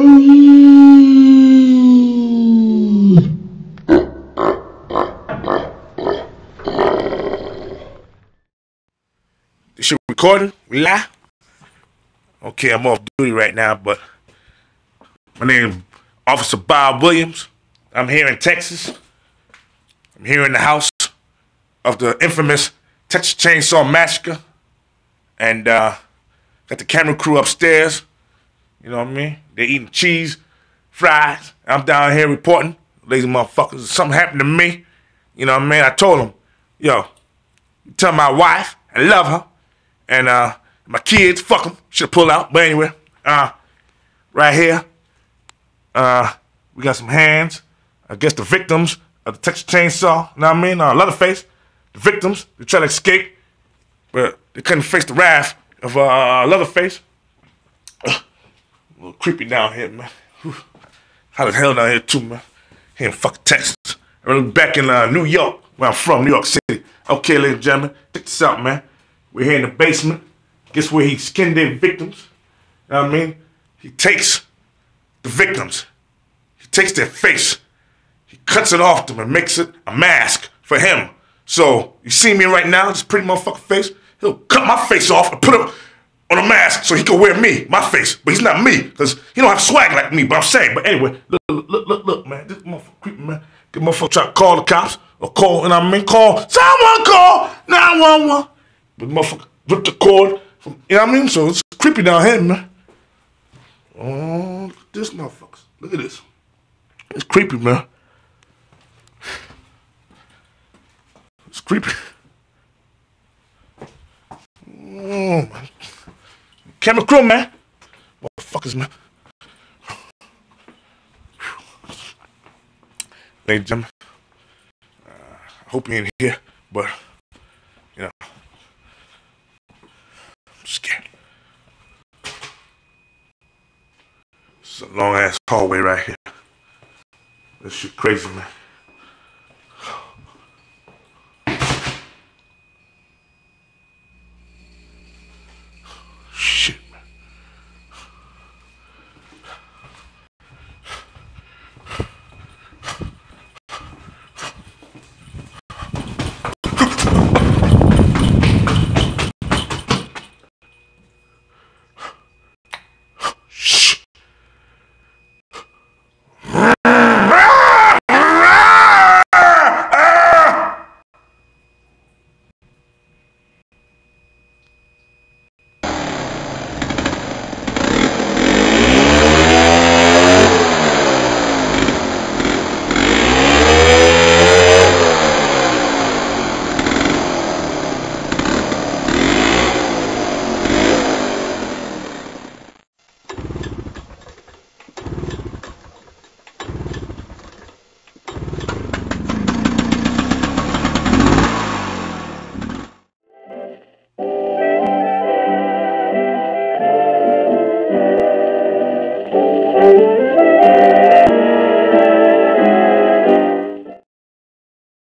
This shit recording? We live? Okay, I'm off duty right now, but my name is Officer Bob Williams. I'm here in Texas. I'm here in the house of the infamous Texas Chainsaw Massacre. And got the camera crew upstairs. You know what I mean? They're eating cheese, fries. I'm down here reporting. Lazy motherfuckers, something happened to me. You know what I mean? I told them, yo, tell my wife I love her. And my kids, fuck them, should pull out. But anyway, right here, we got some hands. I guess the victims of the Texas Chainsaw, you know what I mean? Leatherface, the victims, they try to escape, but they couldn't face the wrath of Leatherface. A little creepy down here, man. Whew. Hot as hell down here too, man. Here in fucking Texas. I'm back in New York, where I'm from, New York City. Okay, ladies and gentlemen, check this out, man. We're here in the basement. Guess where he skinned their victims? You know what I mean? He takes the victims. He takes their face. He cuts it off them and makes it a mask for him. So, you see me right now, this pretty motherfucking face? He'll cut my face off and put it on a mask so he can wear me, my face. But he's not me, because he don't have swag like me, but I'm saying. But anyway, look, man. This motherfucker creepy, man. This motherfucker try to call the cops or call, you know what I mean? Someone call 911. But motherfucker ripped the cord from, you know what I mean? So it's creepy down here, man. Oh, look at this motherfucker. Look at this. It's creepy, man. It's creepy. Oh, man. Camera crew, man. Motherfuckers, man. Ladies and gentlemen, I hope you ain't here, but, you know, I'm scared. It's a long-ass hallway right here. This shit crazy, man.